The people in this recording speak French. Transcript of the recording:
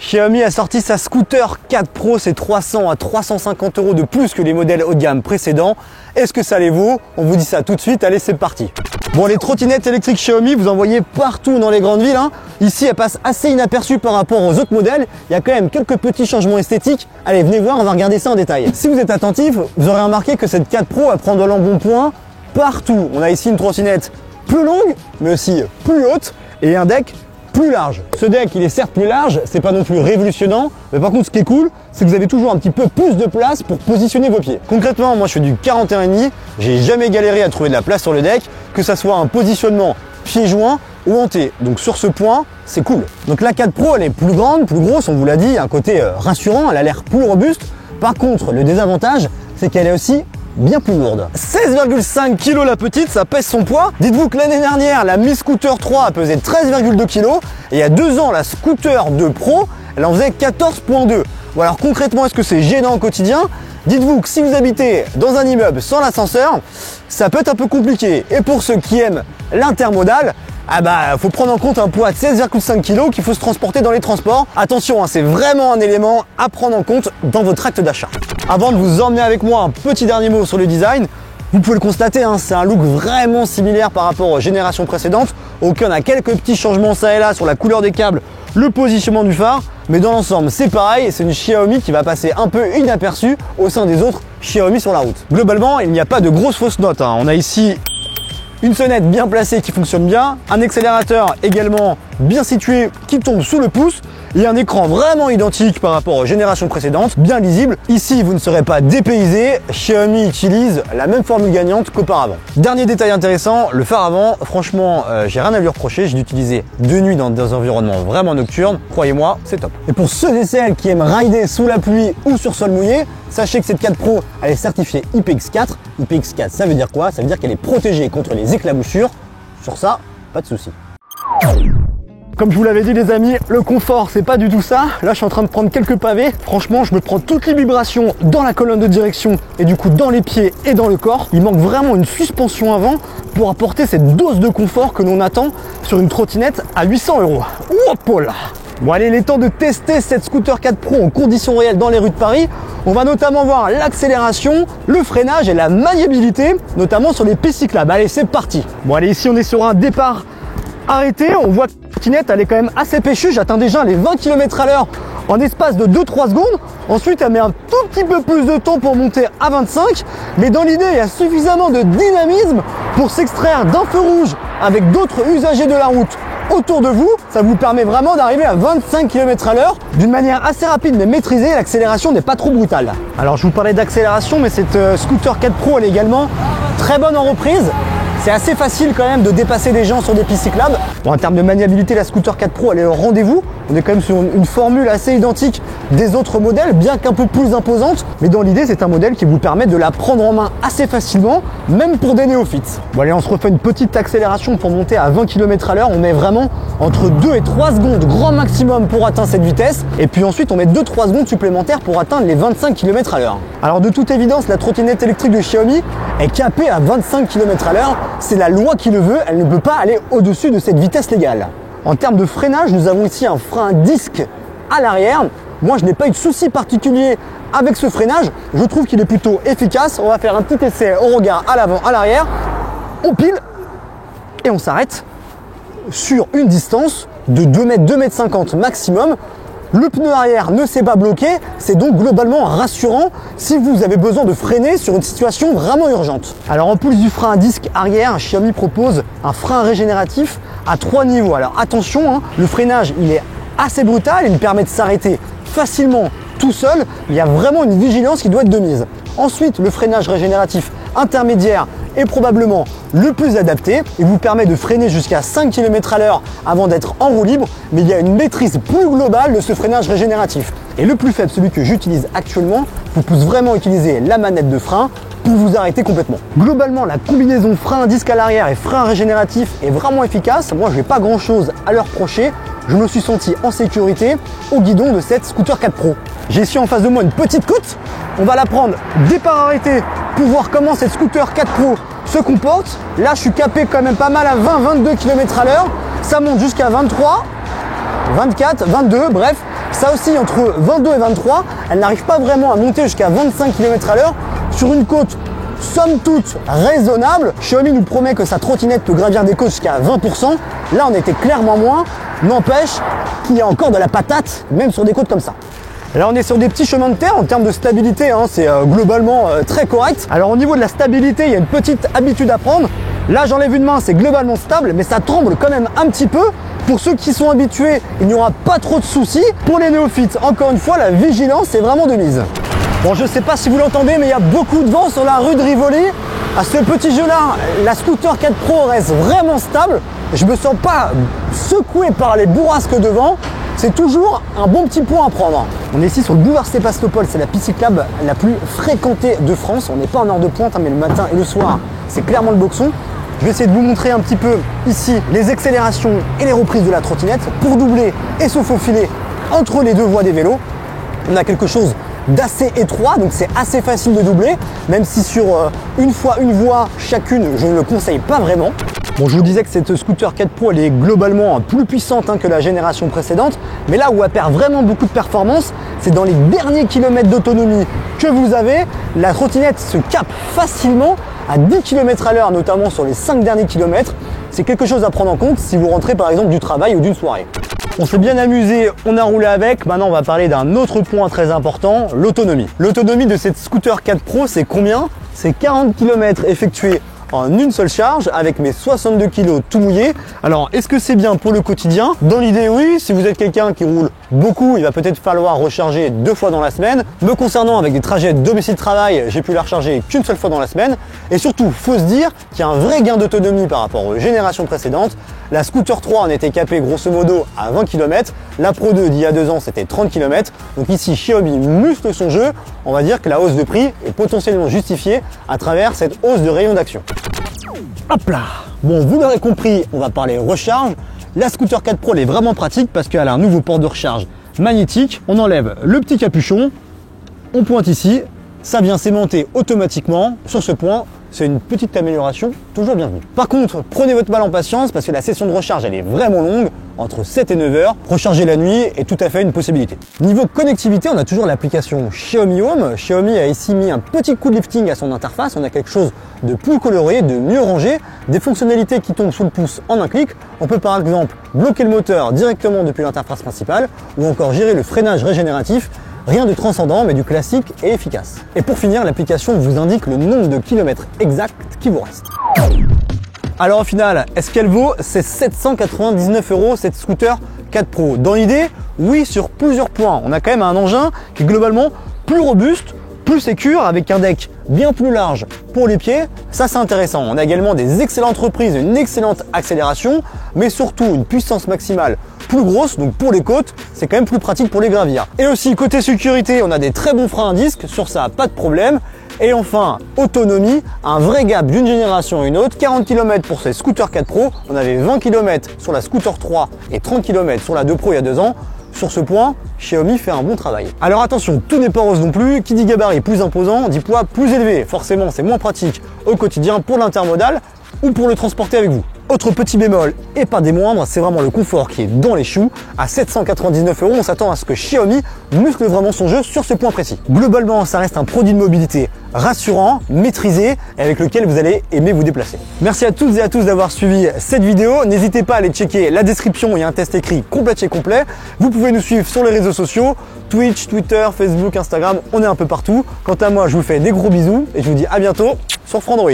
Xiaomi a sorti sa scooter 4 Pro, c'est 300 à 350 € de plus que les modèles haut de gamme précédents. Est-ce que ça les vaut? On vous dit ça tout de suite, allez c'est parti. Bon, les trottinettes électriques Xiaomi, vous en voyez partout dans les grandes villes. Ici, elles passent assez inaperçues par rapport aux autres modèles. Il y a quand même quelques petits changements esthétiques. Allez, venez voir, on va regarder ça en détail. Si vous êtes attentif, vous aurez remarqué que cette 4 Pro, elle prend de l'embonpoint partout. On a ici une trottinette plus longue, mais aussi plus haute, et un deck plus large. Ce deck, il est certes plus large, c'est pas non plus révolutionnant, mais par contre, ce qui est cool, c'est que vous avez toujours un petit peu plus de place pour positionner vos pieds. Concrètement, moi je fais du 41,5, j'ai jamais galéré à trouver de la place sur le deck, que ça soit un positionnement pieds joints ou en T. Donc sur ce point, c'est cool. Donc la 4 Pro, elle est plus grande, plus grosse, on vous l'a dit, un côté rassurant, elle a l'air plus robuste. Par contre, le désavantage, c'est qu'elle est aussi bien plus lourde. 16,5 kg la petite, ça pèse son poids. Dites-vous que l'année dernière, la Mi Scooter 3 a pesé 13,2 kg et il y a 2 ans, la Scooter 2 Pro, elle en faisait 14,2. Bon, alors concrètement, est-ce que c'est gênant au quotidien? Dites-vous que si vous habitez dans un immeuble sans l'ascenseur, ça peut être un peu compliqué. Et pour ceux qui aiment l'intermodal, faut prendre en compte un poids de 16,5 kg qu'il faut se transporter dans les transports. Attention, c'est vraiment un élément à prendre en compte dans votre acte d'achat. Avant de vous emmener avec moi, un petit dernier mot sur le design. Vous pouvez le constater, c'est un look vraiment similaire par rapport aux générations précédentes. Ok, on a quelques petits changements ça et là sur la couleur des câbles, le positionnement du phare, mais dans l'ensemble c'est pareil, c'est une Xiaomi qui va passer un peu inaperçue au sein des autres Xiaomi sur la route. Globalement, il n'y a pas de grosses fausses notes. On a ici une sonnette bien placée qui fonctionne bien, un accélérateur également bien situé qui tombe sous le pouce et un écran vraiment identique par rapport aux générations précédentes, bien lisible. Ici, vous ne serez pas dépaysé, Xiaomi utilise la même formule gagnante qu'auparavant. Dernier détail intéressant, le phare avant, franchement, j'ai rien à lui reprocher, je l'ai utilisé de nuit dans des environnements vraiment nocturnes, croyez-moi, c'est top. Et pour ceux et celles qui aiment rider sous la pluie ou sur sol mouillé, sachez que cette 4 Pro, elle est certifiée IPX4. IPX4, ça veut dire quoi? Ça veut dire qu'elle est protégée contre les éclaboussures. Sur ça, pas de souci. Comme je vous l'avais dit les amis, le confort c'est pas du tout ça. Là je suis en train de prendre quelques pavés. Franchement je me prends toutes les vibrations dans la colonne de direction et du coup dans les pieds et dans le corps. Il manque vraiment une suspension avant pour apporter cette dose de confort que l'on attend sur une trottinette à 800 €. Hop là. Bon allez, il est temps de tester cette Scooter 4 Pro en conditions réelles dans les rues de Paris. On va notamment voir l'accélération, le freinage et la maniabilité, notamment sur les pistes cyclables. Allez, c'est parti. Bon allez, ici on est sur un départ arrêté. On voit que la trottinette elle est quand même assez péchue. J'atteins déjà les 20 km/h en espace de 2-3 secondes. Ensuite elle met un tout petit peu plus de temps pour monter à 25. Mais dans l'idée il y a suffisamment de dynamisme pour s'extraire d'un feu rouge avec d'autres usagers de la route autour de vous. Ça vous permet vraiment d'arriver à 25 km/h d'une manière assez rapide mais maîtrisée. L'accélération n'est pas trop brutale. Alors je vous parlais d'accélération, mais cette Scooter 4 Pro elle est également très bonne en reprise. C'est assez facile quand même de dépasser les gens sur des pistes cyclables. Bon, en termes de maniabilité, la Scooter 4 Pro elle est au rendez-vous. On est quand même sur une formule assez identique des autres modèles, bien qu'un peu plus imposante. Mais dans l'idée, c'est un modèle qui vous permet de la prendre en main assez facilement, même pour des néophytes. Bon allez, on se refait une petite accélération pour monter à 20 km/h. On met vraiment entre 2 et 3 secondes grand maximum pour atteindre cette vitesse. Et puis ensuite, on met 2-3 secondes supplémentaires pour atteindre les 25 km/h. Alors de toute évidence, la trottinette électrique de Xiaomi est capée à 25 km/h. C'est la loi qui le veut, elle ne peut pas aller au-dessus de cette vitesse légale. En termes de freinage, nous avons ici un frein disque à l'arrière. Moi, je n'ai pas eu de souci particulier avec ce freinage. Je trouve qu'il est plutôt efficace. On va faire un petit essai au regard à l'avant, à l'arrière. On pile et on s'arrête sur une distance de 2 mètres, 2 mètres 50 maximum. Le pneu arrière ne s'est pas bloqué, c'est donc globalement rassurant si vous avez besoin de freiner sur une situation vraiment urgente. Alors en plus du frein à disque arrière, Xiaomi propose un frein régénératif à 3 niveaux. Alors attention, le freinage il est assez brutal, il permet de s'arrêter facilement tout seul. Il y a vraiment une vigilance qui doit être de mise. Ensuite, le freinage régénératif intermédiaire est probablement le plus adapté. Il vous permet de freiner jusqu'à 5 km/h avant d'être en roue libre, mais il y a une maîtrise plus globale de ce freinage régénératif. Et le plus faible, celui que j'utilise actuellement, vous pousse vraiment à utiliser la manette de frein pour vous arrêter complètement. Globalement, la combinaison frein disque à l'arrière et frein régénératif est vraiment efficace. Moi, je n'ai pas grand chose à leur reprocher. Je me suis senti en sécurité au guidon de cette Scooter 4 Pro. J'ai ici en face de moi une petite côte. On va la prendre départ arrêté pour voir comment cette Scooter 4 Pro se comporte. Là, je suis capé quand même pas mal à 20-22 km/h. Ça monte jusqu'à 23, 24, 22, bref. Ça aussi, entre 22 et 23, elle n'arrive pas vraiment à monter jusqu'à 25 km/h sur une côte somme toute raisonnable. Xiaomi nous promet que sa trottinette peut gravir des côtes jusqu'à 20%. Là, on était clairement moins. N'empêche qu'il y a encore de la patate, même sur des côtes comme ça. Là, on est sur des petits chemins de terre. En termes de stabilité, hein, c'est globalement très correct. Alors, au niveau de la stabilité, il y a une petite habitude à prendre. Là, j'enlève une main, c'est globalement stable, mais ça tremble quand même un petit peu. Pour ceux qui sont habitués, il n'y aura pas trop de soucis. Pour les néophytes, encore une fois, la vigilance est vraiment de mise. Bon, je ne sais pas si vous l'entendez, mais il y a beaucoup de vent sur la rue de Rivoli. À ce petit jeu-là, la Scooter 4 Pro reste vraiment stable. Je ne me sens pas secoué par les bourrasques de vent. C'est toujours un bon petit point à prendre. On est ici sur le boulevard Sébastopol, c'est la piste cyclable la plus fréquentée de France. On n'est pas en heure de pointe, hein, mais le matin et le soir, c'est clairement le boxon. Je vais essayer de vous montrer un petit peu ici les accélérations et les reprises de la trottinette pour doubler et se faufiler entre les deux voies des vélos. On a quelque chose d'assez étroit, donc c'est assez facile de doubler, même si sur une voie chacune, je ne le conseille pas vraiment. Bon, je vous disais que cette Scooter 4 Pro, elle est globalement plus puissante que la génération précédente, mais là où elle perd vraiment beaucoup de performance, c'est dans les derniers kilomètres d'autonomie que vous avez. La trottinette se capte facilement à 10 km/h, notamment sur les 5 derniers kilomètres. C'est quelque chose à prendre en compte si vous rentrez par exemple du travail ou d'une soirée. On s'est bien amusé, on a roulé avec. Maintenant, on va parler d'un autre point très important, l'autonomie. L'autonomie de cette Scooter 4 Pro, c'est combien? C'est 40 km effectués en une seule charge avec mes 62 kg tout mouillés. Alors, est-ce que c'est bien pour le quotidien? Dans l'idée, oui. Si vous êtes quelqu'un qui roule beaucoup, il va peut-être falloir recharger 2 fois dans la semaine. Me concernant, avec des trajets domicile-travail, j'ai pu la recharger qu'une seule fois dans la semaine. Et surtout, faut se dire qu'il y a un vrai gain d'autonomie par rapport aux générations précédentes. La Scooter 3 en était capée grosso modo à 20 km. La Pro 2 d'il y a 2 ans, c'était 30 km. Donc ici, Xiaomi muscle son jeu. On va dire que la hausse de prix est potentiellement justifiée à travers cette hausse de rayon d'action. Hop là! Bon, vous l'aurez compris, on va parler recharge. La Scooter 4 Pro, elle est vraiment pratique parce qu'elle a un nouveau port de recharge magnétique. On enlève le petit capuchon, on pointe ici, ça vient s'aimanter automatiquement. Sur ce point, c'est une petite amélioration, toujours bienvenue. Par contre, prenez votre mal en patience parce que la session de recharge, elle est vraiment longue, entre 7 et 9 heures. Recharger la nuit est tout à fait une possibilité. Niveau connectivité, on a toujours l'application Xiaomi Home. Xiaomi a ici mis un petit coup de lifting à son interface. On a quelque chose de plus coloré, de mieux rangé, des fonctionnalités qui tombent sous le pouce en un clic. On peut par exemple bloquer le moteur directement depuis l'interface principale ou encore gérer le freinage régénératif. Rien de transcendant, mais du classique et efficace. Et pour finir, l'application vous indique le nombre de kilomètres exact qui vous reste. Alors au final, est-ce qu'elle vaut ces 799 € cette Scooter 4 Pro? Dans l'idée, oui, sur plusieurs points. On a quand même un engin qui est globalement plus robuste, plus sécure, avec un deck bien plus large pour les pieds. Ça, c'est intéressant. On a également des excellentes reprises, une excellente accélération, mais surtout une puissance maximale plus grosse, donc pour les côtes, c'est quand même plus pratique pour les gravir. Et aussi, côté sécurité, on a des très bons freins à disque, sur ça, pas de problème. Et enfin, autonomie, un vrai gap d'une génération à une autre, 40 km pour cette Scooter 4 Pro, on avait 20 km sur la Scooter 3 et 30 km sur la 2 Pro il y a 2 ans. Sur ce point, Xiaomi fait un bon travail. Alors attention, tout n'est pas rose non plus, qui dit gabarit plus imposant, dit poids plus élevé. Forcément, c'est moins pratique au quotidien pour l'intermodal ou pour le transporter avec vous. Autre petit bémol, et pas des moindres, c'est vraiment le confort qui est dans les choux. À 799 €, on s'attend à ce que Xiaomi muscle vraiment son jeu sur ce point précis. Globalement, ça reste un produit de mobilité rassurant, maîtrisé, et avec lequel vous allez aimer vous déplacer. Merci à toutes et à tous d'avoir suivi cette vidéo. N'hésitez pas à aller checker la description, il y a un test écrit complet chez complet. Vous pouvez nous suivre sur les réseaux sociaux, Twitch, Twitter, Facebook, Instagram, on est un peu partout. Quant à moi, je vous fais des gros bisous et je vous dis à bientôt sur Frandroid.